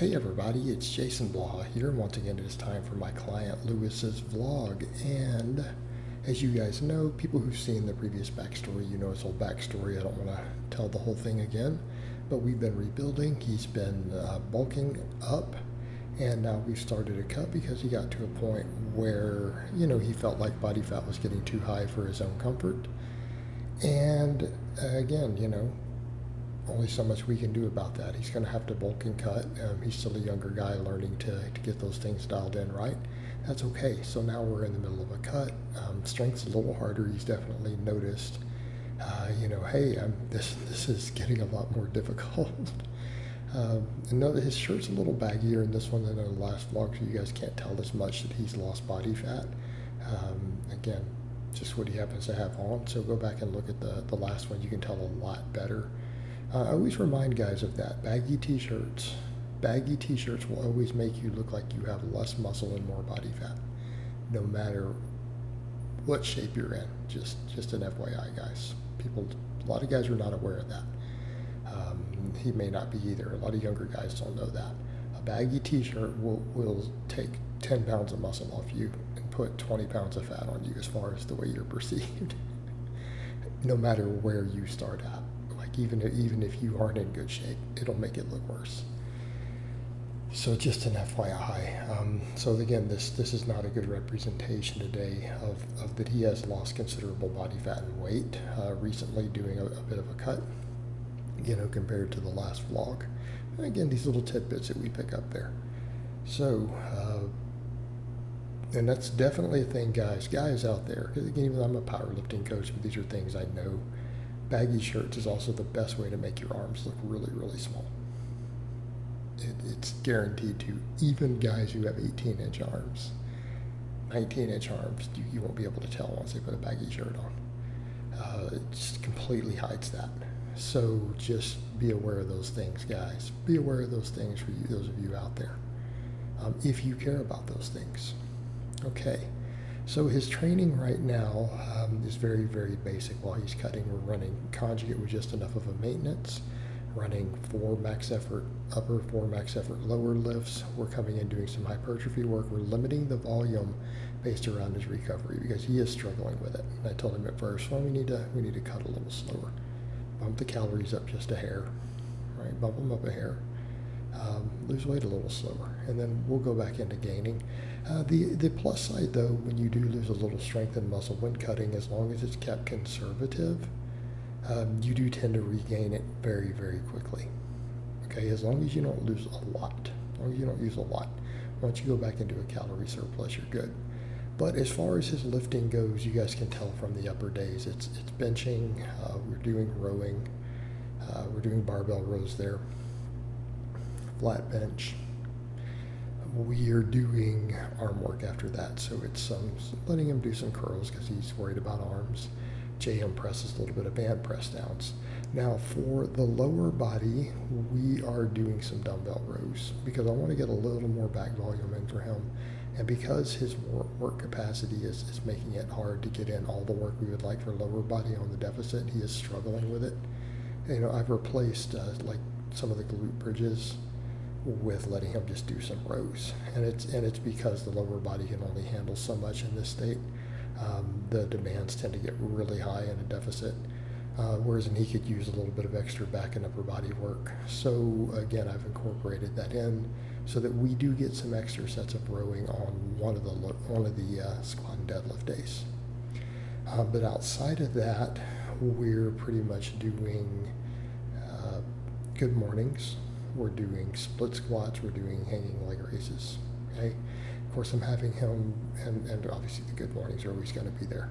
Hey everybody, it's Jason Blaha here. Once again, it is time for my client Lewis's vlog. And as you guys know, people who've seen the previous backstory, you know his whole backstory. I don't want to tell the whole thing again, but we've been rebuilding. He's been bulking up, and now we've started a cut because he got to a point where, he felt like body fat was getting too high for his own comfort. And again, only so much we can do about that. He's going to have to bulk and cut. He's still a younger guy learning to get those things dialed in right. That's okay. So now we're in the middle of a cut. Strength's a little harder. He's definitely noticed, hey, this is getting a lot more difficult. And note that his shirt's a little baggier in this one than in the last vlog, so you guys can't tell as much that he's lost body fat. Again, just what he happens to have on. So go back and look at the last one. You can tell a lot better. I always remind guys of that. Baggy t-shirts will always make you look like you have less muscle and more body fat, no matter what shape you're in. Just an FYI, guys. A lot of guys are not aware of that. He may not be either. A lot of younger guys don't know that. A baggy t-shirt will take 10 pounds of muscle off you and put 20 pounds of fat on you as far as the way you're perceived, no matter where you start at. Even if you aren't in good shape, it'll make it look worse. So just an FYI. So again, this is not a good representation today of that he has lost considerable body fat and weight recently, doing a bit of a cut, compared to the last vlog. And again, these little tidbits that we pick up there. So, and that's definitely a thing, guys out there. Because again, even though I'm a powerlifting coach, but these are things I know. Baggy shirts is also the best way to make your arms look really, really small. It's guaranteed to. Even guys who have 18-inch arms, 19-inch arms, you won't be able to tell once they put a baggy shirt on. It just completely hides that. So just be aware of those things, guys. Be aware of those things for you, those of you out there, if you care about those things. Okay. So his training right now is very, very basic. While he's cutting, we're running conjugate with just enough of a maintenance, running 4 max effort upper, 4 max effort lower lifts. We're coming in doing some hypertrophy work. We're limiting the volume based around his recovery because he is struggling with it. And I told him at first, well, we need to cut a little slower, bump the calories up just a hair, right? Bump them up a hair. Lose weight a little slower, and then we'll go back into gaining. The plus side, though, when you do lose a little strength and muscle when cutting, as long as it's kept conservative, you do tend to regain it very, very quickly. Okay, as long as you don't lose a lot, as long as you don't use a lot. Once you go back into a calorie surplus, you're good. But as far as his lifting goes, you guys can tell from the upper days, it's benching, we're doing rowing, we're doing barbell rows there, flat bench. We are doing arm work after that, so it's letting him do some curls because he's worried about arms. JM presses, a little bit of band press downs. Now for the lower body, we are doing some dumbbell rows because I want to get a little more back volume in for him, and because his work capacity is making it hard to get in all the work we would like for lower body on the deficit. He is struggling with it. I've replaced like some of the glute bridges with letting him just do some rows, and it's because the lower body can only handle so much in this state. The demands tend to get really high in a deficit, whereas he could use a little bit of extra back and upper body work. So again, I've incorporated that in so that we do get some extra sets of rowing on one of the squat and deadlift days. But outside of that, we're pretty much doing good mornings. We're doing split squats, we're doing hanging leg raises, okay? Of course, I'm having him, and obviously the good mornings are always going to be there.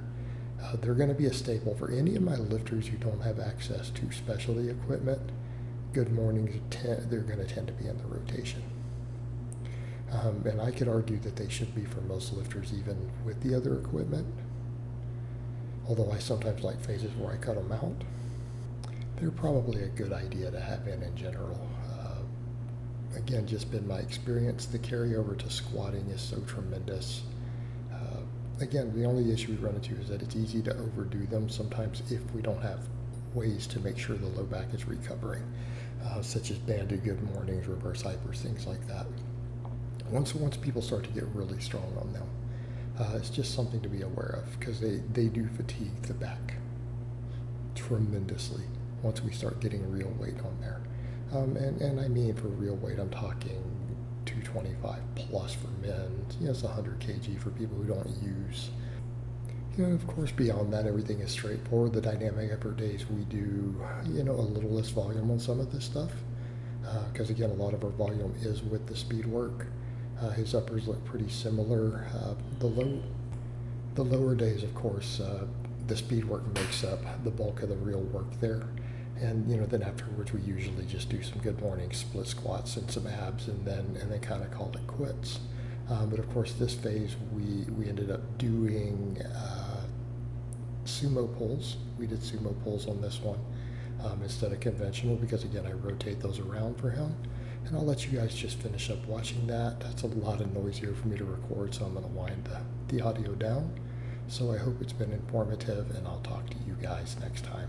They're going to be a staple for any of my lifters who don't have access to specialty equipment. Good mornings, they're going to tend to be in the rotation. And I could argue that they should be for most lifters even with the other equipment, although I sometimes like phases where I cut them out. They're probably a good idea to have in general. Again, just been my experience. The carryover to squatting is so tremendous. Again, the only issue we run into is that it's easy to overdo them sometimes if we don't have ways to make sure the low back is recovering. such as bandy good mornings, reverse hypers, things like that. Once people start to get really strong on them, it's just something to be aware of, because they do fatigue the back tremendously once we start getting real weight on there. And I mean, for real weight, I'm talking 225 plus for men. It's 100 kg for people who don't use. Of course, beyond that, everything is straightforward. The dynamic effort days, we do, a little less volume on some of this stuff, because again, a lot of our volume is with the speed work. His uppers look pretty similar. The lower days, of course, the speed work makes up the bulk of the real work there. And then afterwards, we usually just do some good morning split squats and some abs, and then kind of call it quits. But of course, this phase we ended up doing sumo pulls. We did sumo pulls on this one instead of conventional, because again, I rotate those around for him. And I'll let you guys just finish up watching that. That's a lot of noise here for me to record, so I'm going to wind the audio down. So I hope it's been informative, and I'll talk to you guys next time.